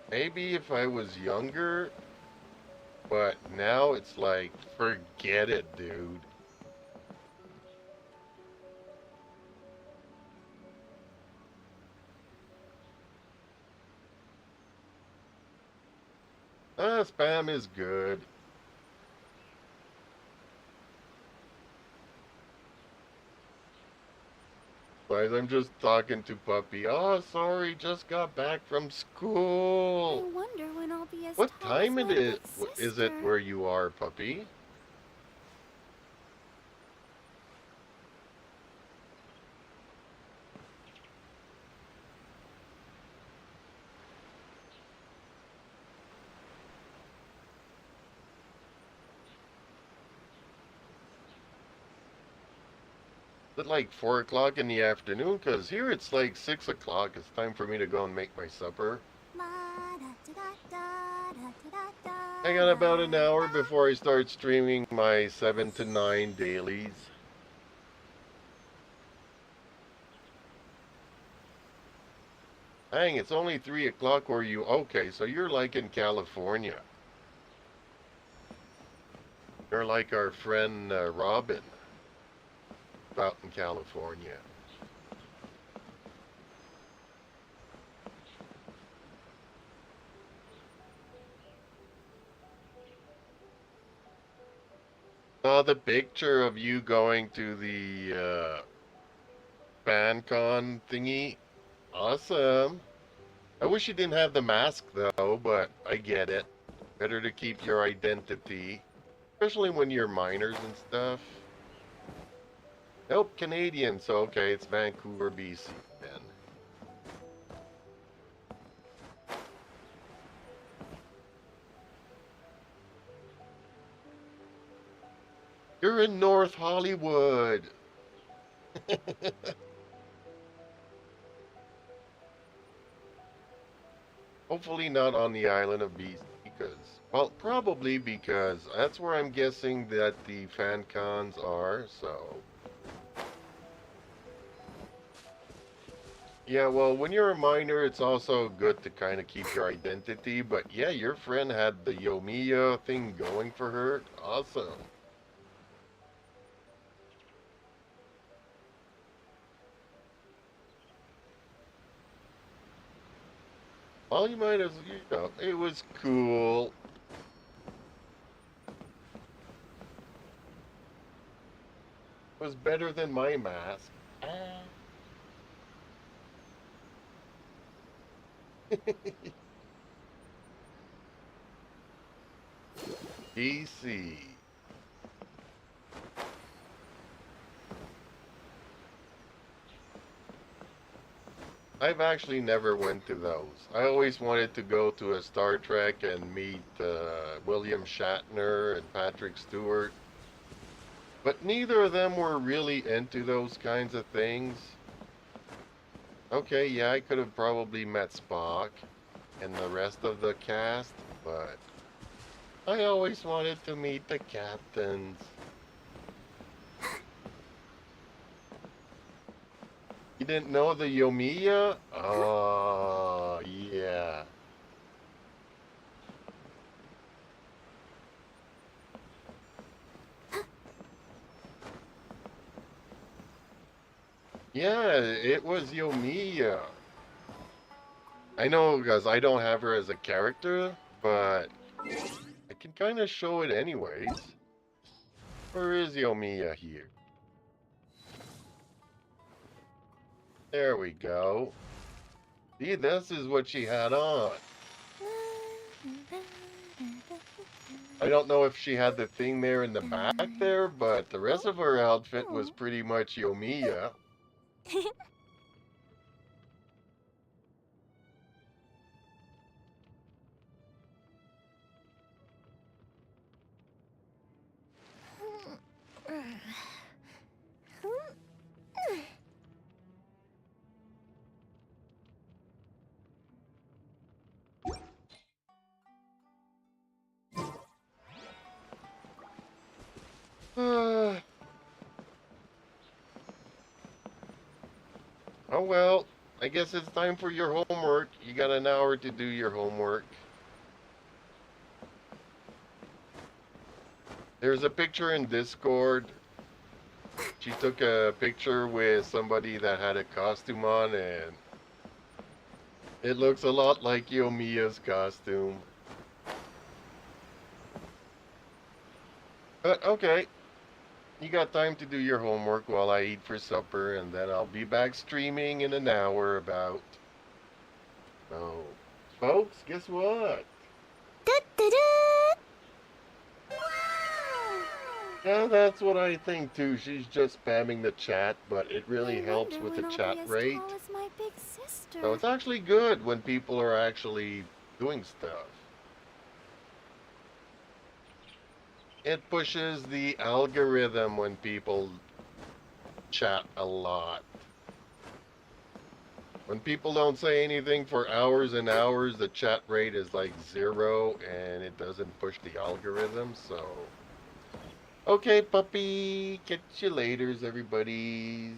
Maybe if I was younger, but now it's like, forget it, dude. Spam is good. Guys, I'm just talking to Puppy. Oh, sorry, just got back from I school. wonder when I'll be as What tall as time my it big is it sister. where you are, Puppy? Is it like 4 o'clock in the afternoon? Because here it's like 6 o'clock. It's time for me to go and make my supper. I got about an hour before I start streaming my 7 to 9 dailies. Dang, it's only 3 o'clock where you... Okay, so you're like in California. You're like our friend Robin out in California. Saw the picture of you going to the FanCon thingy. Awesome. I wish you didn't have the mask though, but I get it. Better to keep your identity, especially when you're minors and stuff. Nope, Canadian, so okay, it's Vancouver, BC then. You're in North Hollywood. Hopefully not on the island of BC because, well, probably because that's where I'm guessing that the fan cons are, so. Yeah, well, when you're a minor, it's also good to kind of keep your identity, but yeah, your friend had the Yomiya thing going for her. Awesome. Well, you might as, it was cool. It was better than my mask. DC. I've actually never went to those. I always wanted to go to a Star Trek and meet William Shatner and Patrick Stewart. But neither of them were really into those kinds of things. Okay, yeah, I could have probably met Spock and the rest of the cast, but I always wanted to meet the captains. You didn't know the Yomiya? Oh, yeah. Yeah, it was Yomiya. I know because I don't have her as a character, but I can kind of show it anyways. Where is Yomiya here? There we go. See, this is what she had on. I don't know if she had the thing there in the back there, but the rest of her outfit was pretty much Yomiya. Oh well, I guess it's time for your homework. You got an hour to do your homework. There's a picture in Discord. She took a picture with somebody that had a costume on, and it looks a lot like Yomiya's costume. But okay, you got time to do your homework while I eat for supper, and then I'll be back streaming in an hour about. Oh, folks, guess what? Yeah, that's what I think too. She's just spamming the chat, but it really helps with the chat rate. My big sister. So it's actually good when people are actually doing stuff. It pushes the algorithm when people chat a lot. When people don't say anything for hours and hours, the chat rate is like 0 and it doesn't push the algorithm, so... Okay, puppy. Catch you laters, everybody.